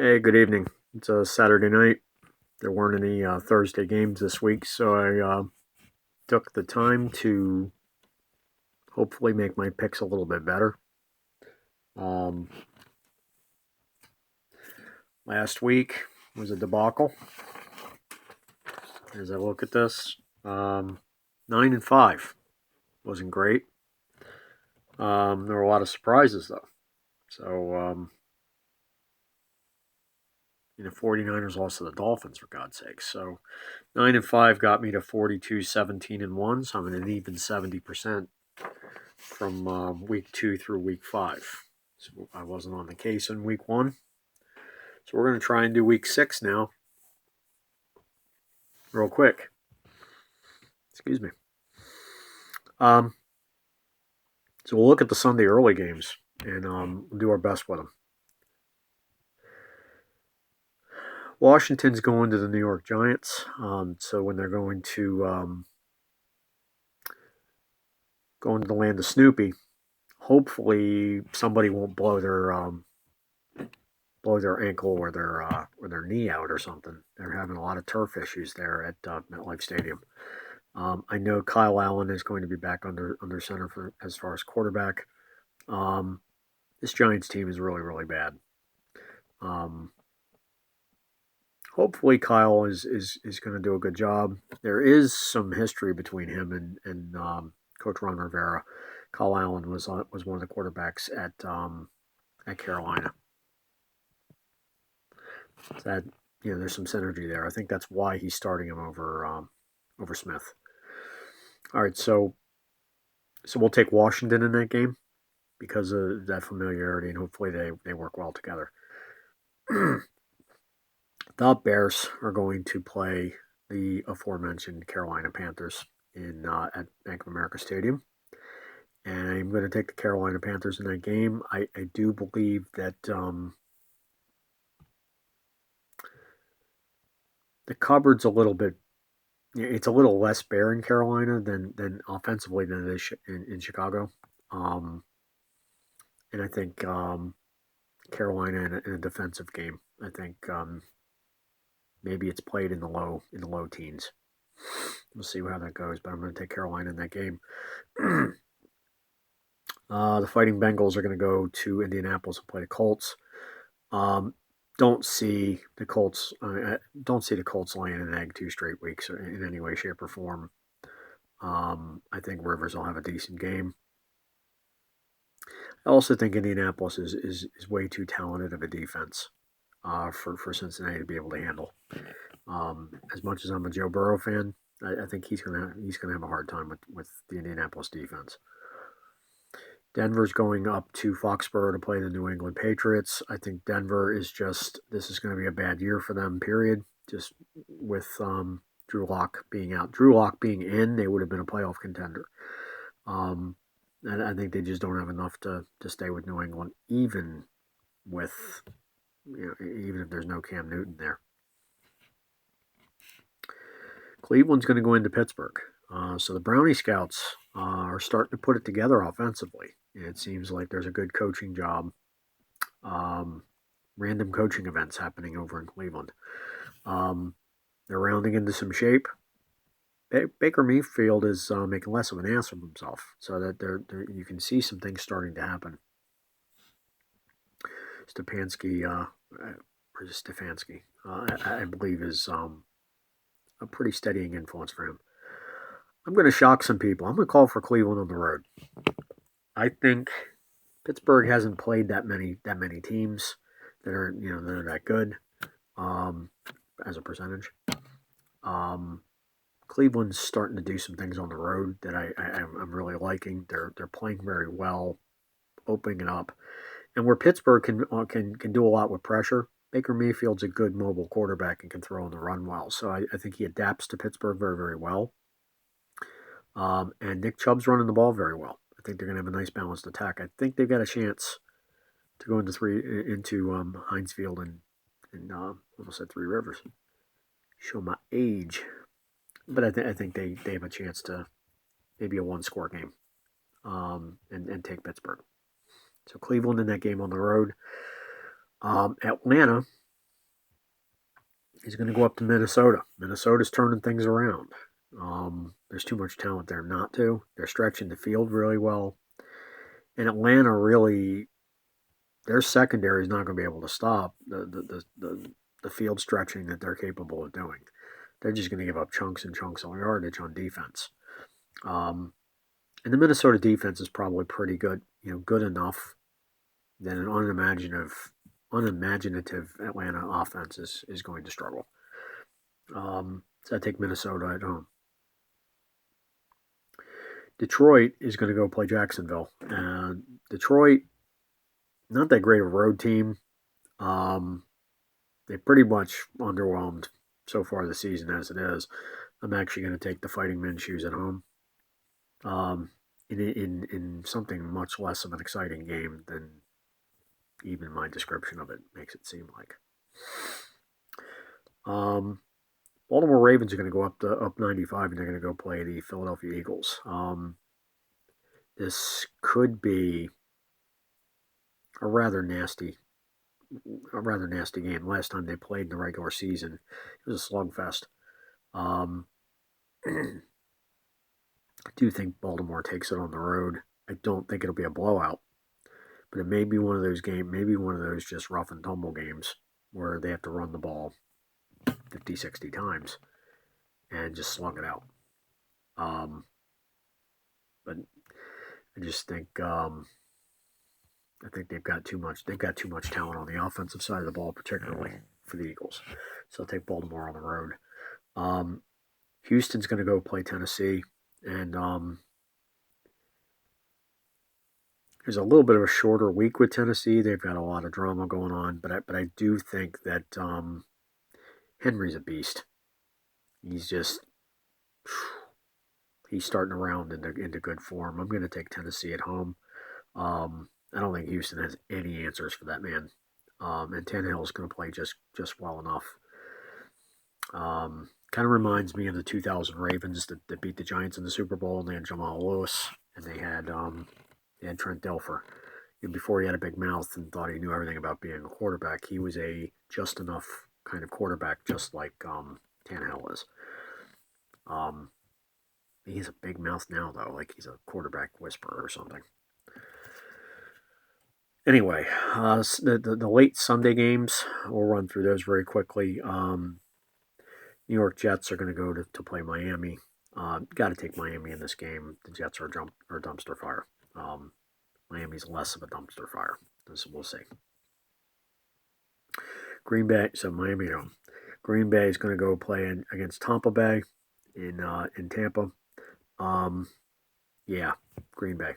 Hey, good evening. It's a Saturday night. There weren't any Thursday games this week, so I took the time to hopefully make my picks a little bit better. Um, Last week was a debacle. As I look at this, 9-5 wasn't great. There were a lot of surprises though. So, 49ers lost to the Dolphins for God's sake. So 9-5 got me to 42, 17-1. So I'm in an even 70% from week 2 through week 5. So I wasn't on the case in week 1. So we're going to try and do week 6 now, real quick. Excuse me. Um, so we'll look at the Sunday early games and we'll do our best with them. Washington's going to the New York Giants. So when they're going to the land of Snoopy, hopefully somebody won't blow their ankle or their knee out or something. They're having a lot of turf issues there at MetLife Stadium. I know Kyle Allen is going to be back under center for as far as quarterback. This Giants team is really really bad. Um, Hopefully Kyle is going to do a good job. There is some history between him and Coach Ron Rivera. Kyle Allen was one of the quarterbacks at Carolina. So that there's some synergy there. I think that's why he's starting him over Smith. All right, so we'll take Washington in that game because of that familiarity, and hopefully they work well together. The Bears are going to play the aforementioned Carolina Panthers in at Bank of America Stadium, and I'm going to take the Carolina Panthers in that game. I do believe that the cupboard's a little bit. It's a little less bare in Carolina than offensively than it is in Chicago, and I think Carolina in a defensive game. I think maybe it's played in the low teens. We'll see how that goes, but I'm going to take Carolina in that game. The Fighting Bengals are going to go to Indianapolis and play the Colts. Don't see the Colts. Don't see the Colts laying an egg 2 straight weeks in any way, shape, or form. I think Rivers will have a decent game. I also think Indianapolis is way too talented of a defense for Cincinnati to be able to handle. As much as I'm a Joe Burrow fan, I think he's gonna have a hard time with the Indianapolis defense. Denver's going up to Foxborough to play the New England Patriots. I think Denver is this is going to be a bad year for them, period. Just with Drew Lock being out. Drew Lock being in, they would have been a playoff contender. And I think they just don't have enough to stay with New England, even with even if there's no Cam Newton there. Cleveland's going to go into Pittsburgh. So the Brownie Scouts are starting to put it together offensively. It seems like there's a good coaching job. Random coaching events happening over in Cleveland. They're rounding into some shape. Baker Mayfield is making less of an ass of himself, so that you can see some things starting to happen. Stefanski, I believe is a pretty steadying influence for him. I'm going to shock some people. I'm going to call for Cleveland on the road. I think Pittsburgh hasn't played that many teams that are that good as a percentage. Cleveland's starting to do some things on the road that I'm really liking. They're playing very well, opening it up, and where Pittsburgh can do a lot with pressure. Baker Mayfield's a good mobile quarterback and can throw on the run well. So I think he adapts to Pittsburgh very, very well. And Nick Chubb's running the ball very well. I think they're going to have a nice balanced attack. I think they've got a chance to go into Heinz Field and almost said Three Rivers. Show my age, but I think they have a chance to maybe a 1-score game and take Pittsburgh. So Cleveland in that game on the road. Atlanta He's going to go up to Minnesota. Minnesota's turning things around. There's too much talent there not to. They're stretching the field really well. And Atlanta really, their secondary is not going to be able to stop the field stretching that they're capable of doing. They're just going to give up chunks and chunks of yardage on defense. And the Minnesota defense is probably pretty good, good enough that an unimaginative Atlanta offense is going to struggle. So I take Minnesota at home. Detroit is going to go play Jacksonville. Detroit, not that great of a road team. They pretty much underwhelmed so far this season as it is. I'm actually going to take the Fighting Minshew's at home. In something much less of an exciting game than even my description of it makes it seem like. Baltimore Ravens are going to go up 95, and they're going to go play the Philadelphia Eagles. This could be a rather nasty game. Last time they played in the regular season, it was a slugfest. I do think Baltimore takes it on the road. I don't think it'll be a blowout, but it may be one of those games, maybe one of those just rough and tumble games where they have to run the ball 50, 60 times and just slug it out. But I just think I think they've got too much talent on the offensive side of the ball, particularly for the Eagles. So I'll take Baltimore on the road. Houston's going to go play Tennessee, and there's a little bit of a shorter week with Tennessee. They've got a lot of drama going on, but I do think that Henry's a beast. He's starting around into good form. I'm going to take Tennessee at home. I don't think Houston has any answers for that man. And Tannehill's going to play just well enough. Kind of reminds me of the 2000 Ravens that beat the Giants in the Super Bowl, and they had Jamal Lewis, and they had Trent Dilfer. And before he had a big mouth and thought he knew everything about being a quarterback, he was a just enough kind of quarterback, just like Tannehill is. He has a big mouth now, though, like he's a quarterback whisperer or something. Anyway, the late Sunday games, we'll run through those very quickly. New York Jets are going to go to play Miami. Got to take Miami in this game. The Jets are dumpster fire. Miami's less of a dumpster fire. So we'll see. Green Bay, so Miami at home. Green Bay is going to go play against Tampa Bay in Tampa. Yeah, Green Bay.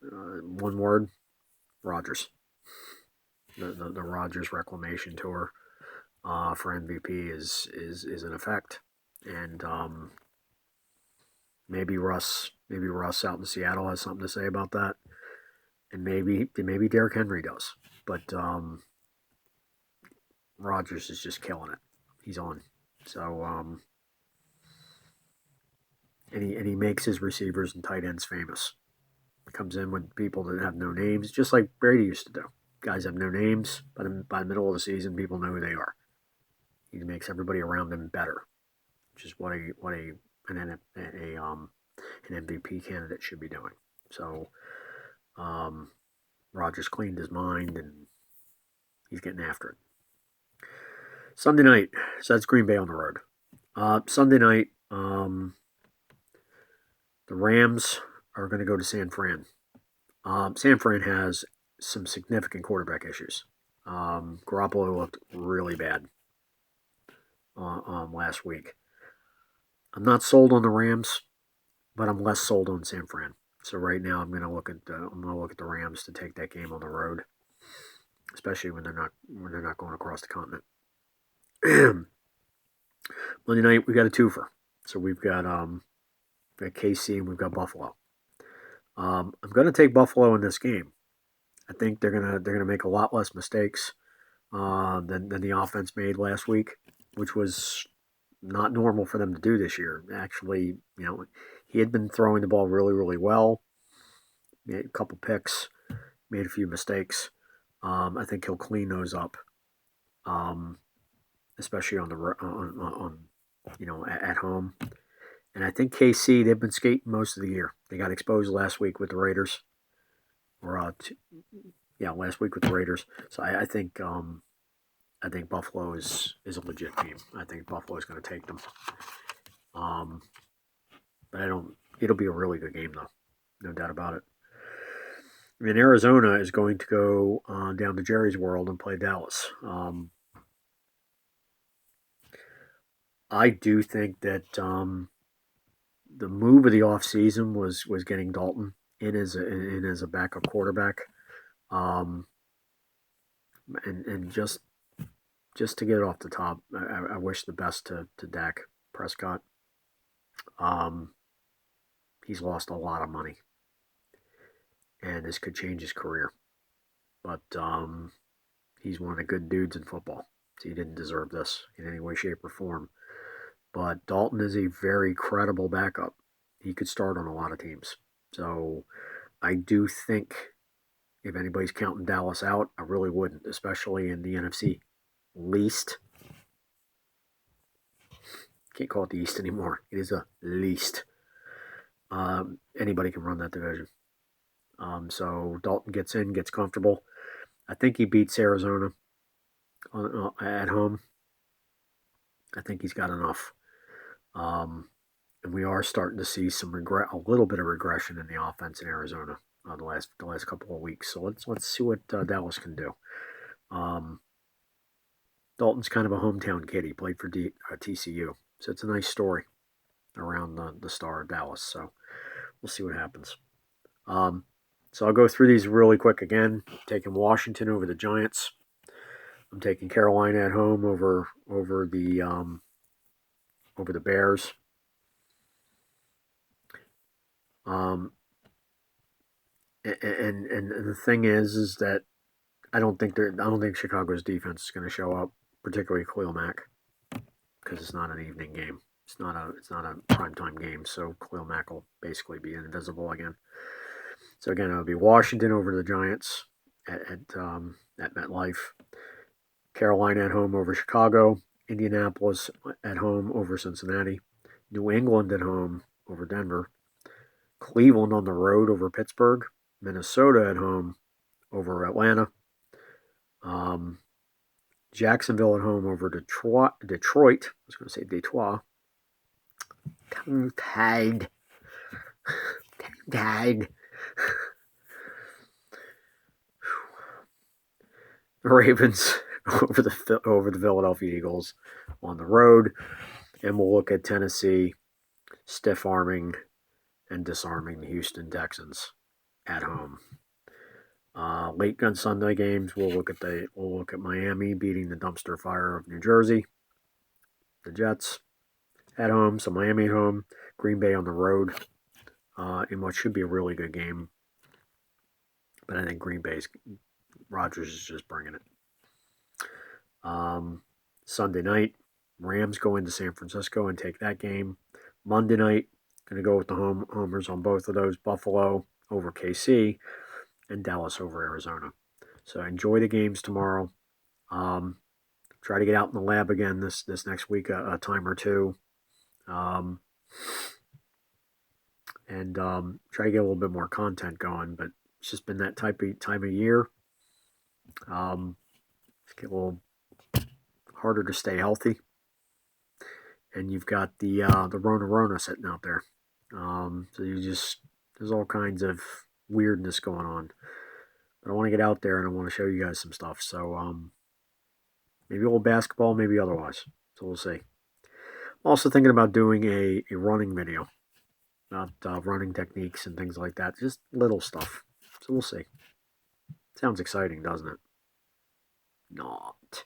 One word, Rodgers. The Rodgers reclamation tour for MVP is in effect, and maybe Russ out in Seattle has something to say about that, and maybe Derrick Henry does, but Rodgers is just killing it. He's on, so and he makes his receivers and tight ends famous. Comes in with people that have no names, just like Brady used to do. Guys have no names, but by the middle of the season, people know who they are. He makes everybody around him better, which is what an MVP candidate should be doing. So, Rodgers cleaned his mind and he's getting after it. Sunday night, so that's Green Bay on the road. Sunday night, the Rams are going to go to San Fran. San Fran has some significant quarterback issues. Garoppolo looked really bad last week. I'm not sold on the Rams, but I'm less sold on San Fran. So right now, I'm going to look at the Rams to take that game on the road, especially when they're not going across the continent. Monday night, we got a twofer. So we've got KC and we've got Buffalo. I'm going to take Buffalo in this game. I think they're gonna make a lot less mistakes than the offense made last week, which was not normal for them to do this year. Actually, he had been throwing the ball really, really well. Made a couple picks, made a few mistakes. I think he'll clean those up. especially on at home. And I think KC, they've been skating most of the year. They got exposed last week with the Raiders, or last week with the Raiders. So I think Buffalo is a legit team. I think Buffalo is going to take them. But I don't. It'll be a really good game though, no doubt about it. I mean, Arizona is going to go down to Jerry's World and play Dallas. I do think that the move of the offseason was getting Dalton in as a backup quarterback, and just to get it off the top, I wish the best to Dak Prescott. He's lost a lot of money, and this could change his career. But he's one of the good dudes in football, so he didn't deserve this in any way, shape, or form. But Dalton is a very credible backup. He could start on a lot of teams. So I do think if anybody's counting Dallas out, I really wouldn't, especially in the NFC least. Can't call it the East anymore. It is a least. Anybody can run that division. So Dalton gets in, gets comfortable. I think he beats Arizona at home. I think he's got enough. And we are starting to see a little bit of regression in the offense in Arizona the last couple of weeks. So let's see what Dallas can do. Dalton's kind of a hometown kid. He played for TCU, so it's a nice story around the star of Dallas. So we'll see what happens. So I'll go through these really quick again. Taking Washington over the Giants. I'm taking Carolina at home over the Bears. And the thing is that I don't think Chicago's defense is going to show up, particularly Khalil Mack, because it's not an evening game. It's not a primetime game, so Khalil Mack will basically be invisible again. So again, it'll be Washington over the Giants at MetLife. Carolina at home over Chicago. Indianapolis at home over Cincinnati. New England at home over Denver. Cleveland on the road over Pittsburgh. Minnesota at home over Atlanta. Jacksonville at home over Detroit. I was going to say Detroit. Tongue-tied. The Ravens over the Philadelphia Eagles on the road. And we'll look at Tennessee stiff-arming and disarming the Houston Texans at home. Late gun Sunday games, we'll look at Miami beating the dumpster fire of New Jersey. The Jets at home, so Miami at home, Green Bay on the road, in what should be a really good game. But I think Rodgers is just bringing it. Sunday night, Rams go into San Francisco and take that game. Monday night, going to go with the homers on both of those. Buffalo over KC and Dallas over Arizona. So enjoy the games tomorrow. Try to get out in the lab again this next week a time or two. And try to get a little bit more content going. But it's just been that time of year. It's get a little harder to stay healthy. And you've got the Rona sitting out there. So there's all kinds of weirdness going on. But I want to get out there and I want to show you guys some stuff. So maybe a little basketball, maybe otherwise. So we'll see. I'm also thinking about doing a running video about running techniques and things like that. Just little stuff. So we'll see. Sounds exciting, doesn't it? Not.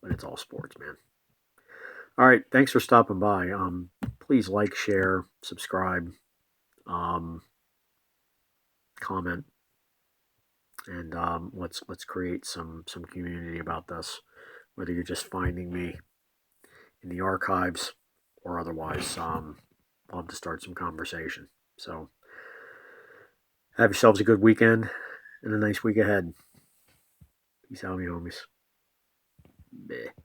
But it's all sports, man. All right. Thanks for stopping by. Please like, share, subscribe, comment, and let's create some community about this. Whether you're just finding me in the archives or otherwise, I'll have to start some conversation. So have yourselves a good weekend and a nice week ahead. Peace out, me homies. Meh.